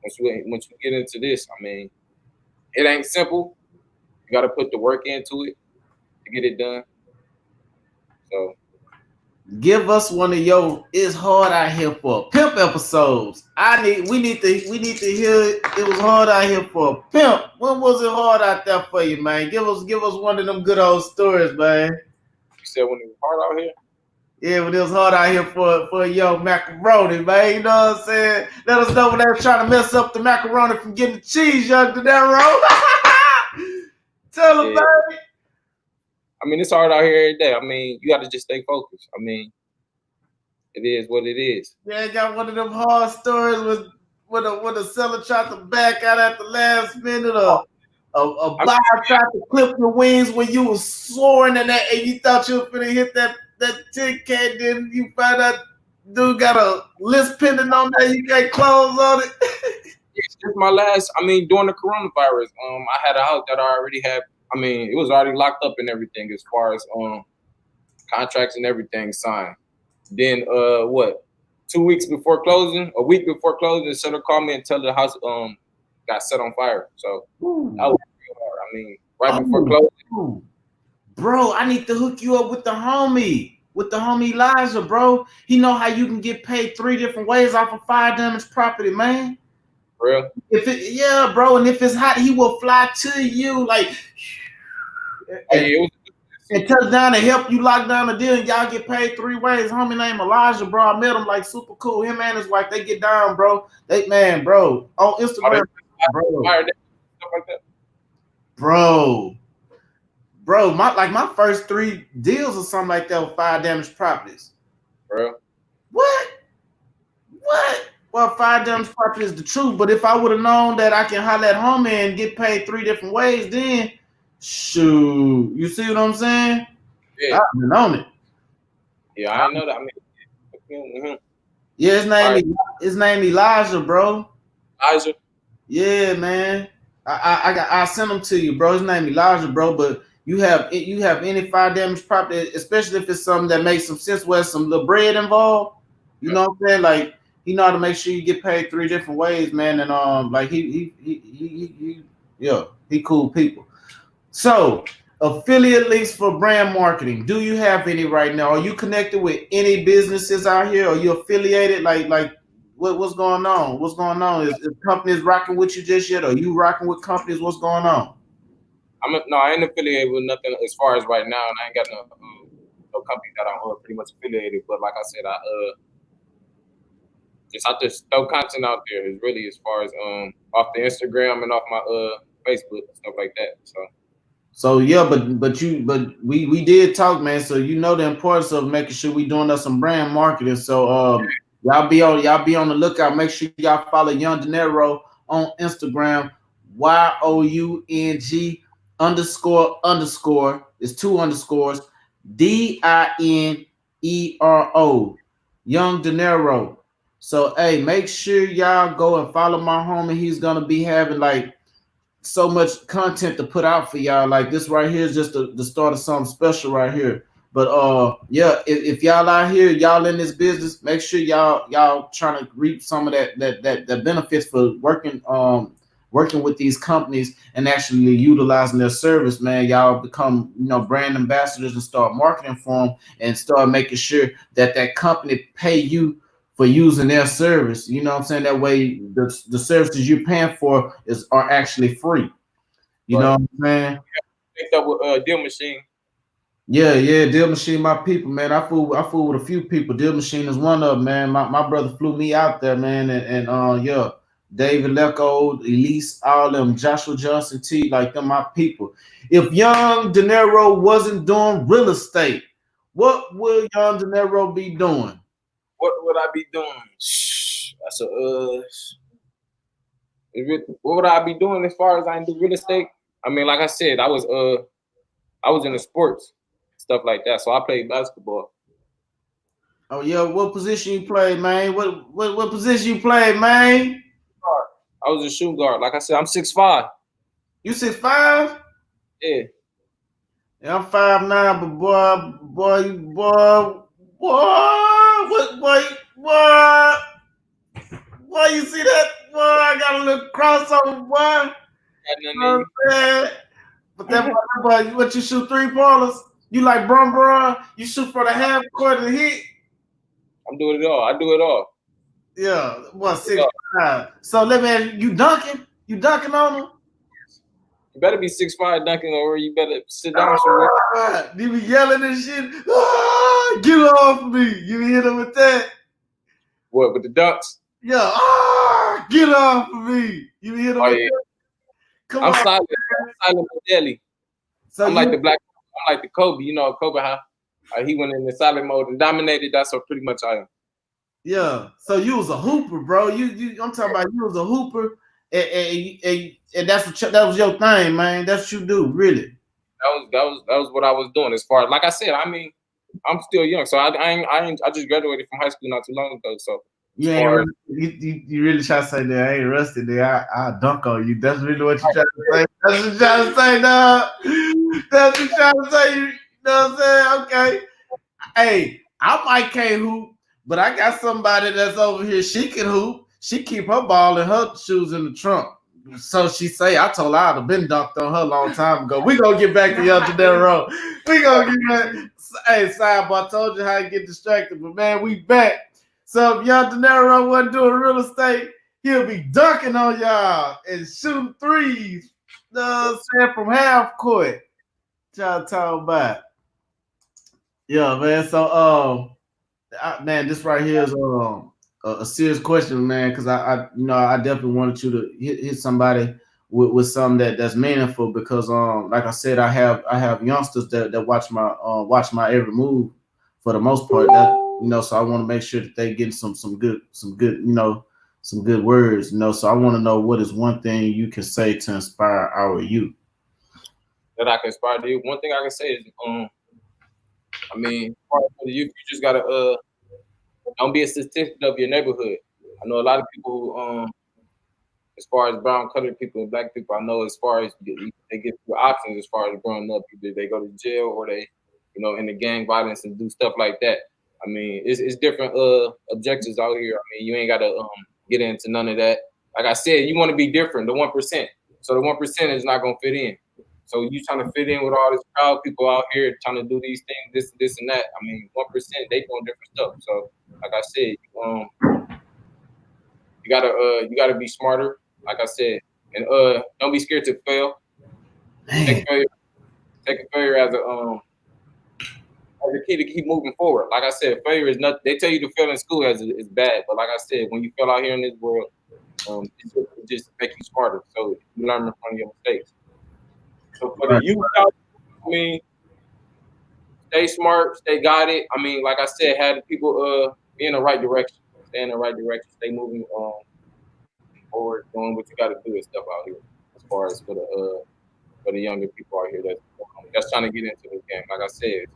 once you get into this, I mean, it ain't simple. You got to put the work into it to get it done. So, give us one of your "It's Hard Out Here for a Pimp" episodes. We need to hear it was hard out here for a pimp. When was it hard out there for you, man? Give us one of them good old stories, man. You said when it was hard out here? Yeah, when it was hard out here for a young macaroni, man. You know what I'm saying? Let us know when they were trying to mess up the macaroni from getting the cheese, Young Dinero. Tell them, baby. I mean, it's hard out here every day. I mean, you got to just stay focused. I mean, It is what it is. Yeah, I got one of them hard stories with a seller tried to back out at the last minute. A buyer tried to clip your wings when you was soaring and you thought you were gonna hit that 10K. Then you find out dude got a list pending on there. You can't close on it. It's just my last. I mean, during the coronavirus, I had a house that I already had. I mean, it was already locked up and everything as far as contracts and everything signed. Then 2 weeks before closing, a week before closing, the seller called me and told the house got set on fire. So that was real hard. I mean, right before closing. Bro, I need to hook you up with the homie Elijah, bro. He know how you can get paid 3 different ways off of fire damage property, man. For real? Yeah, bro, and if it's hot, he will fly to you and touch down and help you lock down the deal, and y'all get paid 3 ways. Homie named Elijah, bro. I met him, like, super cool. Him and his wife, they get down, bro. Bro, on Instagram, bro, my first 3 deals or something like that with fire damage properties. Bro, what? Well, fire damage property is the truth, but if I would have known that I can holler at homie and get paid 3 different ways, then shoot, you see what I'm saying? Yeah, I've been on it. Yeah, I know that. I mean, yeah, his name Elijah, bro. Elijah. Yeah, man. I sent him to you, bro. His name Elijah, bro. But you have any fire damage property, especially if it's something that makes some sense, where some little bread involved. You know what I'm saying? Like, he know how to make sure you get paid 3 different ways, man. And like he cool people. So, affiliate links for brand marketing. Do you have any right now? Are you connected with any businesses out here? Are you affiliated? Like what's going on? What's going on? Is companies rocking with you just yet? Are you rocking with companies? What's going on? I ain't affiliated with nothing as far as right now, and I ain't got no company that I'm pretty much affiliated. But like I said, I just throw content out there. Is really as far as off the Instagram and off my Facebook and stuff like that. So yeah, but we did talk, man. So you know the importance of making sure we doing us some brand marketing. So y'all be on the lookout. Make sure y'all follow Young Dinero on Instagram. YOUNG __ it's 2 underscores DINERO Young Dinero. So hey, make sure y'all go and follow my homie. He's gonna be having like so much content to put out for y'all. Like this right here is just the start of something special right here. But yeah, if y'all out here, y'all in this business, make sure y'all trying to reap some of that benefits for working with these companies and actually utilizing their service, man. Y'all become brand ambassadors and start marketing for them and start making sure that company pay you for using their service. You know what I'm saying? That way the services you're paying for are actually free. You know what I'm saying? Linked up with DealMachine. Yeah, DealMachine, my people, man. I fool with a few people. DealMachine is one of them, man. My brother flew me out there, man, and yeah, David Lecco, Elise, all them, Joshua Johnson T, like them, my people. If Young Dinero wasn't doing real estate, what will Young Dinero be doing? What would I be doing? That's what would I be doing as far as I do real estate? I mean, like I said, I was in the sports, stuff like that. So I played basketball. Oh yeah, what position you play, man? What position you play, man? I was a shooting guard. Like I said, I'm 6'5". You 6'5"? Yeah. Yeah, I'm 5'9", but boy, you see that? Boy, I got a little crossover, boy. You know what I'm saying? But that boy, what you shoot 3-pointers? You like bro? You shoot for the half court and hit? I'm doing it all. I do it all. Yeah, what 6'5"? So let me ask you, you dunking on them? You better be 6'5" dunking, or you better sit down somewhere. You be yelling and shit. Get off me! You be hitting with that? What, with the dunks? Yeah. Get off of me! You be hitting with that? Come on, silent. I'm silent but deadly. So I'm like the Kobe. You know Kobe, how he went in the silent mode and dominated. That's what pretty much I am. Yeah. So you was a hooper, bro. I'm talking about you was a hooper, and that was your thing, man. That's what you do, really. That was what I was doing. As far as like I said, I mean, I'm still young, so I just graduated from high school not too long ago. So as You ain't far as you really try to say that I ain't rusty there. I dunk on you. That's really what you trying to say. That's what you trying to say, dog. That's what you trying to say. You know what I'm saying? Okay. Hey, I might can't hoop, but I got somebody that's over here. She can hoop. She keep her ball and her shoes in the trunk. So she say, I told her I'd have been dunked on her a long time ago. We gonna get back to Untitled Road. We gonna get back. Hey, sidebar, I told you how to get distracted, but man, we back. So if Young De Niro wasn't doing real estate, he'll be dunking on y'all and shooting threes. You know what I'm saying? From half court. Y'all talking about. Yeah, man. So man, this right here is a serious question, man, because I definitely wanted you to hit somebody with something that's meaningful because like I said, I have youngsters that watch my every move for the most part. That so I want to make sure that they get some good some good words. So I want to know what is one thing you can say to inspire our youth. that I can inspire you. One thing I can say is, I mean, as far as for the youth, you just gotta don't be a statistic of your neighborhood. I know a lot of people who, as far as brown colored people and black people, I know as far as they get the options as far as growing up, either they go to jail or they, in the gang violence and do stuff like that. I mean, it's different objectives out here. I mean, you ain't gotta get into none of that. Like I said, you want to be different, the 1%. So the 1% is not gonna fit in. So you trying to fit in with all this crowd people out here trying to do these things, this and that. I mean, 1% they doing different stuff. So like I said, you gotta be smarter. Like I said, and don't be scared to fail. Man. Take a failure as a key to keep moving forward. Like I said, failure is not. They tell you to fail in school as is bad, but like I said, when you fail out here in this world, it just make you smarter. So you learn from your mistakes. So for the youth, I mean, stay smart, stay guided. I mean, like I said, have the people be in the right direction, stay in the right direction, stay moving forward, doing what you got to do and stuff out here. As far as for the younger people out here that's trying to get into this game. Like I said,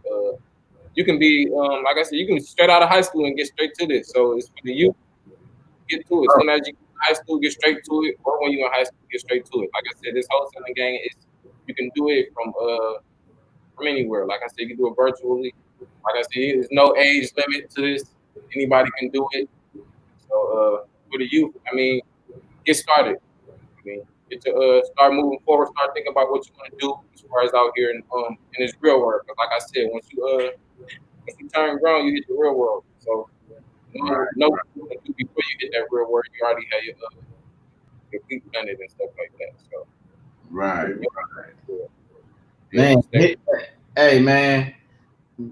you can be like I said, you can straight out of high school and get straight to this. So it's for the youth, get to it. As soon as you get to high school, get straight to it. Or when you're in high school, get straight to it. Like I said, this wholesaling gang is you can do it from anywhere. Like I said, you can do it virtually. Like I said, there's no age limit to this. Anybody can do it. So for the youth, I mean, get started. I mean, get to start moving forward. Start thinking about what you want to do as far as out here in this real world. Because like I said, once you turn grown, you hit the real world. So no, before you hit that real world, you already have your feet planted and stuff like that. So Right. yeah, Man, hey man.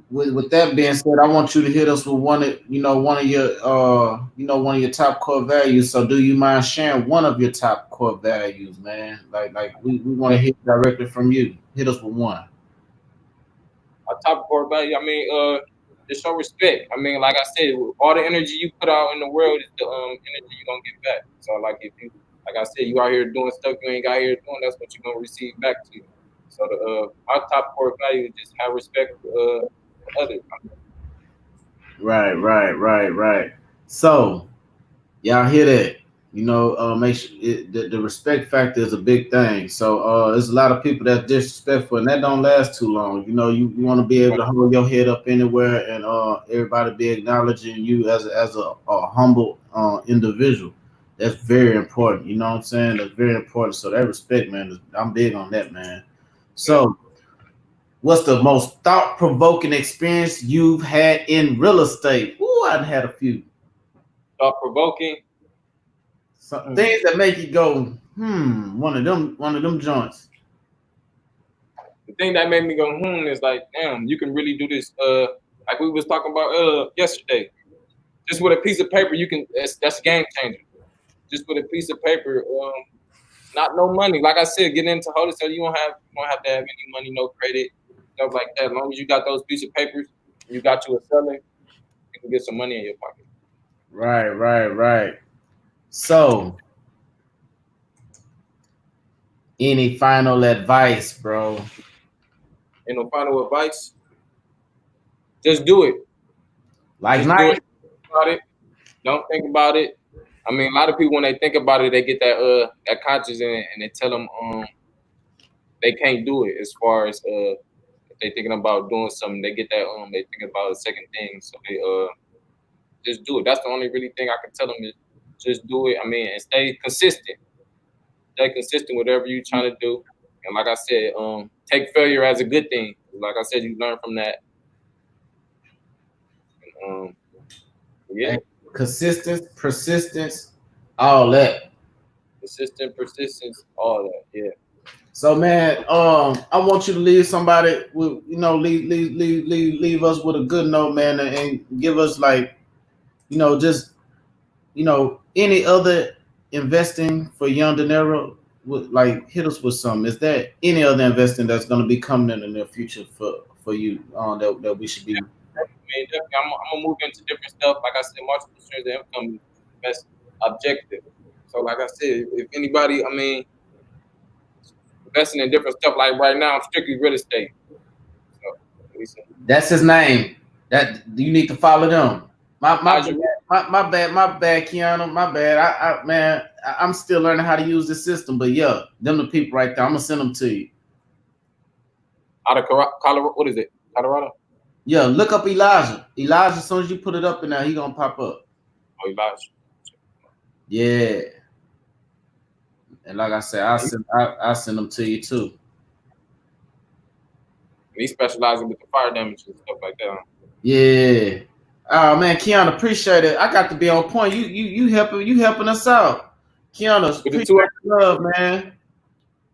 With that being said, I want you to hit us with one of your top core values. So do you mind sharing one of your top core values, man? Like we want to hear directly from you. Hit us with one. my top core value. I mean, just show respect. I mean, like I said, all the energy you put out in the world is the energy you're gonna get back. So like if you like I said, you out here doing stuff you ain't got here doing, that's what you're gonna receive back to you. So my top core value is just have respect for others. Right. So y'all hear that? Make sure the respect factor is a big thing. So there's a lot of people that's disrespectful, and that don't last too long. You want to be able to hold your head up anywhere, and everybody be acknowledging you as a humble individual. That's very important. You know what I'm saying? That's very important. So that respect, man, I'm big on that, man. So, what's the most thought-provoking experience you've had in real estate? Ooh, I've had a few. Thought-provoking. Things that make you go, one of them joints. The thing that made me go is like, damn, you can really do this. Like we was talking about yesterday. Just with a piece of paper, you can. That's a game changer. Just with a piece of paper, not no money. Like I said, getting into wholesale, you don't have to have any money, no credit, stuff like that. As long as you got those piece of papers, you got you a seller, you can get some money in your pocket. Right. So, any final advice, bro? And no final advice, just do it. Like Just do it. night. About it. Don't think about it. I mean, a lot of people when they think about it, they get that conscious and they tell them they can't do it. As far as if they thinking about doing something, they get that they think about a second thing, so they just do it. That's the only really thing I can tell them is just do it. I mean, and stay consistent. Stay consistent with whatever you're trying to do. And like I said, take failure as a good thing. Like I said, you learn from that. And, yeah. Consistence, persistence, all that. Persistent, persistence, all that. Yeah. So man, I want you to leave somebody with, leave us with a good note, man, and give us like, just any other investing for young dinero, like hit us with something. Is there any other investing that's going to be coming in the near future for you that we should be? I mean, definitely, I'm gonna move into different stuff. Like I said, multiple streams of income is the best objective. So, like I said, if anybody, I mean, investing in different stuff. Like right now, I'm strictly real estate. So, That's his name. That you need to follow them. My bad, Keanu. My bad. I'm still learning how to use the system, but yeah, them the people right there. I'm gonna send them to you. Out of Colorado, what is it? Colorado? Yeah, look up Elijah. Elijah, as soon as you put it up in there, he gonna pop up. Oh, Elijah. Yeah. And like I said, I'll send them to you too. And he specializes with the fire damage and stuff like that. Yeah. Oh man, Keanu, appreciate it. I got to be on point. You helping us out. Keanu, appreciate the love, man.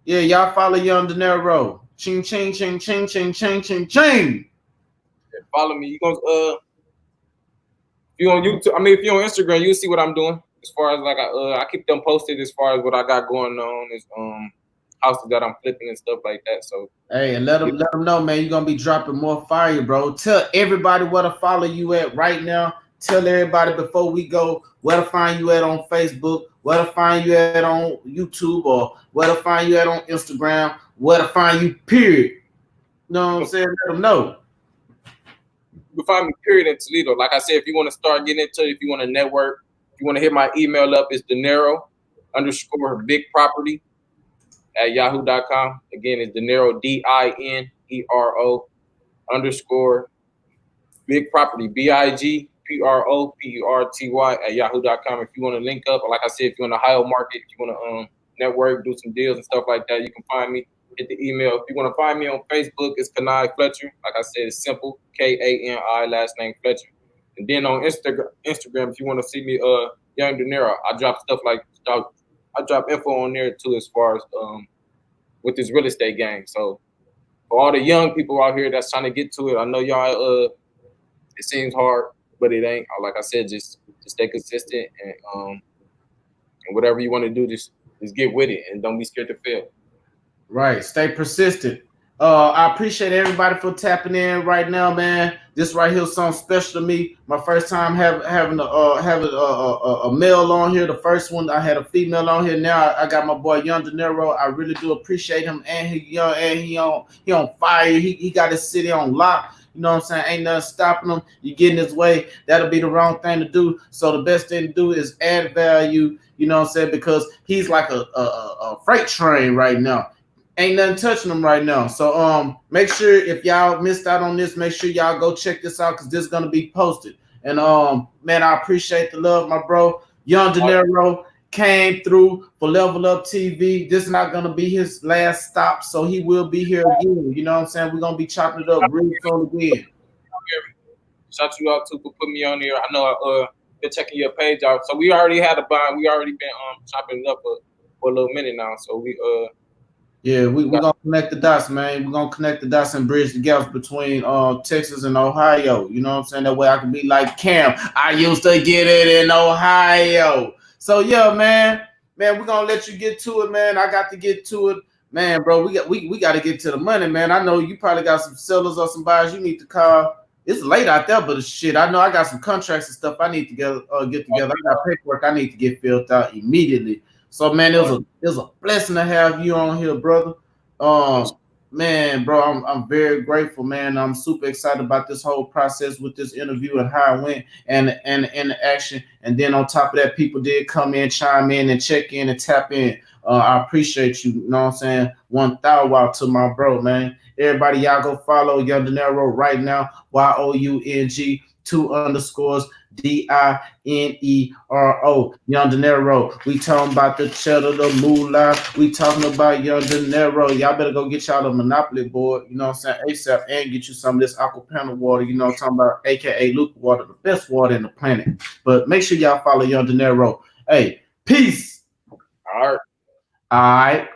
Yeah, y'all follow Young Dinero. Ching ching ching ching ching ching ching ching. Follow me. You gonna if you on YouTube, I mean, if you on Instagram, you see what I'm doing. As far as like I keep them posted as far as what I got going on is houses that I'm flipping and stuff like that. So hey, and let them know, man. You're gonna be dropping more fire, bro. Tell everybody where to follow you at right now. Tell everybody before we go where to find you at on Facebook, where to find you at on YouTube, or where to find you at on Instagram, where to find you, period. You know what I'm saying? Let them know. You can find me, period, in Toledo. Like I said, if you want to start getting into it, if you want to network, if you want to hit my email up, it's dinero_bigproperty@yahoo.com. Again, it's dinero, DINERO_big property, BIGPROPERTY@yahoo.com. If you want to link up, or like I said, if you want to Ohio market, if you want to network, do some deals and stuff like that, you can find me. Hit the email. If you want to find me on Facebook, it's Kani Fletcher. Like I said, it's simple, KANI, last name Fletcher. And then on Instagram, if you want to see me, Young Dinero, I drop stuff like I drop info on there too, as far as with this real estate game. So for all the young people out here that's trying to get to it, I know y'all. It seems hard, but it ain't. Like I said, just stay consistent and whatever you want to do, just get with it and don't be scared to fail. Right. Stay persistent. I appreciate everybody for tapping in right now, man. This right here is something special to me. My first time having a male on here. The first one I had a female on here. Now I got my boy Young Dinero. I really do appreciate him, and he young, and he on fire. He got his city on lock. You know what I'm saying? Ain't nothing stopping him. You get in his way, that'll be the wrong thing to do. So the best thing to do is add value. You know what I'm saying? Because he's like a freight train right now. Ain't nothing touching them right now. So make sure if y'all missed out on this, make sure y'all go check this out because this is gonna be posted. And man, I appreciate the love, my bro. Young Dinero came through for Level Up TV. This is not gonna be his last stop, so he will be here again. You know what I'm saying? We're gonna be chopping it up really soon again. Shout you out too for putting me on here. I know been checking your page out. So we already had a bind. We already been chopping it up for a little minute now. So yeah, we're gonna connect the dots, man. We're gonna connect the dots and bridge the gaps between Texas and Ohio. You know what I'm saying? That way I can be like Cam. I used to get it in Ohio. So yeah, man, we're gonna let you get to it, man. I got to get to it, man, bro. We got to get to the money, man. I know you probably got some sellers or some buyers you need to call. It's late out there, but shit, I know I got some contracts and stuff I need to get together. I got paperwork I need to get filled out immediately. So man, it was a blessing to have you on here, brother. Man, bro, I'm very grateful, man. I'm super excited about this whole process with this interview and how it went and the action. And then on top of that, people did come in, chime in, and check in and tap in. I appreciate you. You know what I'm saying? 1,000 out to my bro, man. Everybody, y'all go follow Young Dinero right now. YOUNG 2_ DINERO. Young Dinero. We talking about the cheddar, the moolah. We talking about Young Dinero. Y'all better go get y'all the Monopoly board. You know what I'm saying? ASAP, and get you some of this aquapana water. You know what I'm talking about? AKA Luke water, the best water in the planet. But make sure y'all follow Young Dinero. Hey, peace. All right. All right.